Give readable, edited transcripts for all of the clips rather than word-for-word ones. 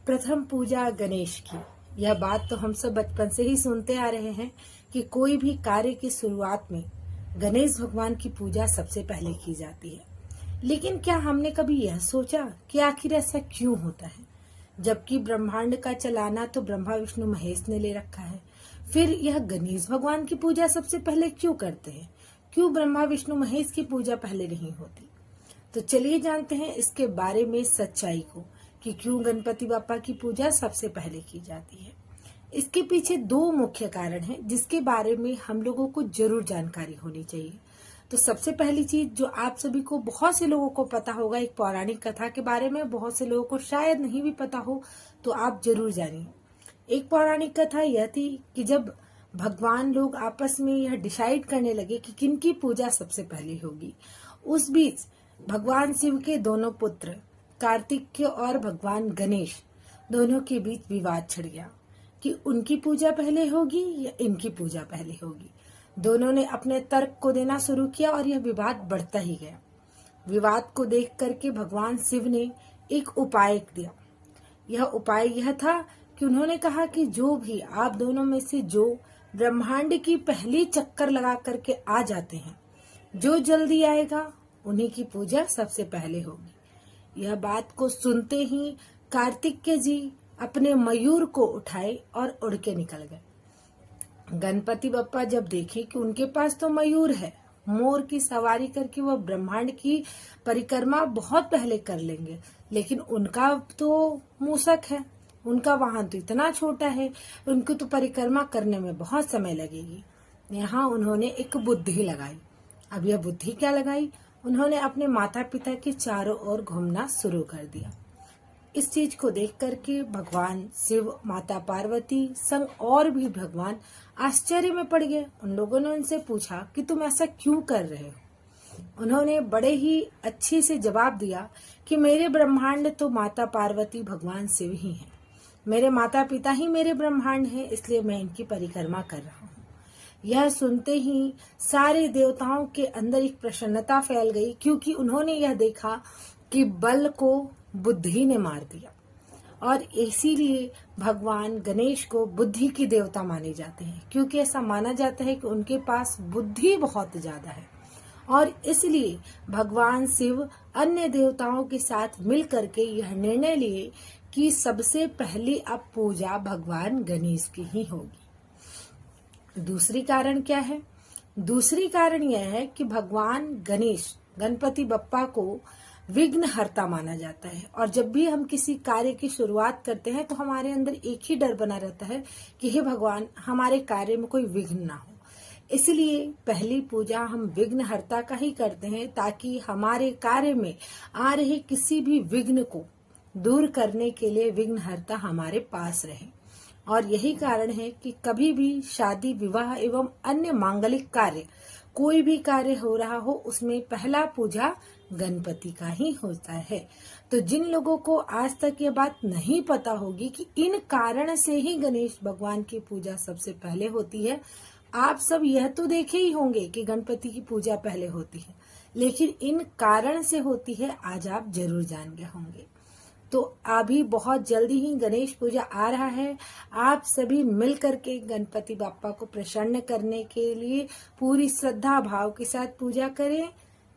प्रथम पूजा गणेश की। यह बात तो हम सब बचपन से ही सुनते आ रहे हैं कि कोई भी कार्य की शुरुआत में गणेश भगवान की पूजा सबसे पहले की जाती है। लेकिन क्या हमने कभी यह सोचा कि आखिर ऐसा क्यों होता है? जबकि ब्रह्मांड का चलाना तो ब्रह्मा विष्णु महेश ने ले रखा है, फिर यह गणेश भगवान की पूजा सबसे पहले क्यों करते हैं? क्यों ब्रह्मा विष्णु महेश की पूजा पहले नहीं होती? तो चलिए जानते हैं इसके बारे में सच्चाई को कि क्यों गणपति बापा की पूजा सबसे पहले की जाती है। इसके पीछे दो मुख्य कारण हैं जिसके बारे में हम लोगों को जरूर जानकारी होनी चाहिए। तो सबसे पहली चीज जो आप सभी को, बहुत से लोगों को पता होगा, एक पौराणिक कथा के बारे में बहुत से लोगों को शायद नहीं भी पता हो, तो आप जरूर जानिए। एक पौराणिक कथा यह थी कि जब भगवान लोग आपस में यह डिसाइड करने लगे कि किनकी पूजा सबसे पहले होगी, उस बीच भगवान शिव के दोनों पुत्र कार्तिकेय और भगवान गणेश दोनों के बीच विवाद छिड़ गया कि उनकी पूजा पहले होगी या इनकी पूजा पहले होगी। दोनों ने अपने तर्क को देना शुरू किया और यह विवाद बढ़ता ही गया। विवाद को देख करके भगवान शिव ने एक उपाय दिया। यह उपाय यह था कि उन्होंने कहा कि जो भी आप दोनों में से जो ब्रह्मांड की पहली चक्कर लगा करके आ जाते हैं, जो जल्दी आएगा उन्हीं की पूजा सबसे पहले होगी। यह बात को सुनते ही कार्तिकेय जी अपने मयूर को उठाए और उड़ के निकल गए। गणपति बप्पा जब देखे कि उनके पास तो मयूर है, मोर की सवारी करके वह ब्रह्मांड की परिक्रमा बहुत पहले कर लेंगे, लेकिन उनका तो मूषक है, उनका वाहन तो इतना छोटा है, उनको तो परिक्रमा करने में बहुत समय लगेगी। यहाँ उन्होंने एक बुद्धि लगाई। अब यह बुद्धि क्या लगाई? उन्होंने अपने माता पिता के चारों ओर घूमना शुरू कर दिया। इस चीज को देख करके भगवान शिव, माता पार्वती संग और भी भगवान आश्चर्य में पड़ गए। उन लोगों ने उनसे पूछा कि तुम ऐसा क्यों कर रहे हो? उन्होंने बड़े ही अच्छे से जवाब दिया कि मेरे ब्रह्मांड तो माता पार्वती भगवान शिव ही हैं। मेरे माता पिता ही मेरे ब्रह्मांड हैं, इसलिए मैं इनकी परिक्रमा कर रहा हूँ। यह सुनते ही सारे देवताओं के अंदर एक प्रसन्नता फैल गई, क्योंकि उन्होंने यह देखा कि बल को बुद्धि ने मार दिया। और इसीलिए भगवान गणेश को बुद्धि की देवता माने जाते हैं, क्योंकि ऐसा माना जाता है कि उनके पास बुद्धि बहुत ज्यादा है। और इसलिए भगवान शिव अन्य देवताओं के साथ मिल करके यह निर्णय लिए कि सबसे पहली अब पूजा भगवान गणेश की ही होगी। दूसरी कारण क्या है? दूसरी कारण यह है कि भगवान गणेश, गणपति बप्पा को विघ्नहर्ता माना जाता है। और जब भी हम किसी कार्य की शुरुआत करते हैं तो हमारे अंदर एक ही डर बना रहता है कि हे भगवान, हमारे कार्य में कोई विघ्न ना हो। इसलिए पहली पूजा हम विघ्नहर्ता का ही करते हैं, ताकि हमारे कार्य में आ रहे किसी भी विघ्न को दूर करने के लिए विघ्नहर्ता हमारे पास रहे। और यही कारण है कि कभी भी शादी, विवाह एवं अन्य मांगलिक कार्य, कोई भी कार्य हो रहा हो, उसमें पहला पूजा गणपति का ही होता है। तो जिन लोगों को आज तक ये बात नहीं पता होगी कि इन कारण से ही गणेश भगवान की पूजा सबसे पहले होती है, आप सब यह तो देखे ही होंगे कि गणपति की पूजा पहले होती है, लेकिन इन कारण से होती है, आज आप जरूर जान गए होंगे। तो अभी बहुत जल्दी ही गणेश पूजा आ रहा है। आप सभी मिल करके गणपति बापा को प्रसन्न करने के लिए पूरी श्रद्धा भाव के साथ पूजा करें।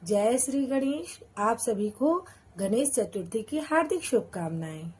जय श्री गणेश। आप सभी को गणेश चतुर्थी की हार्दिक शुभकामनाएं।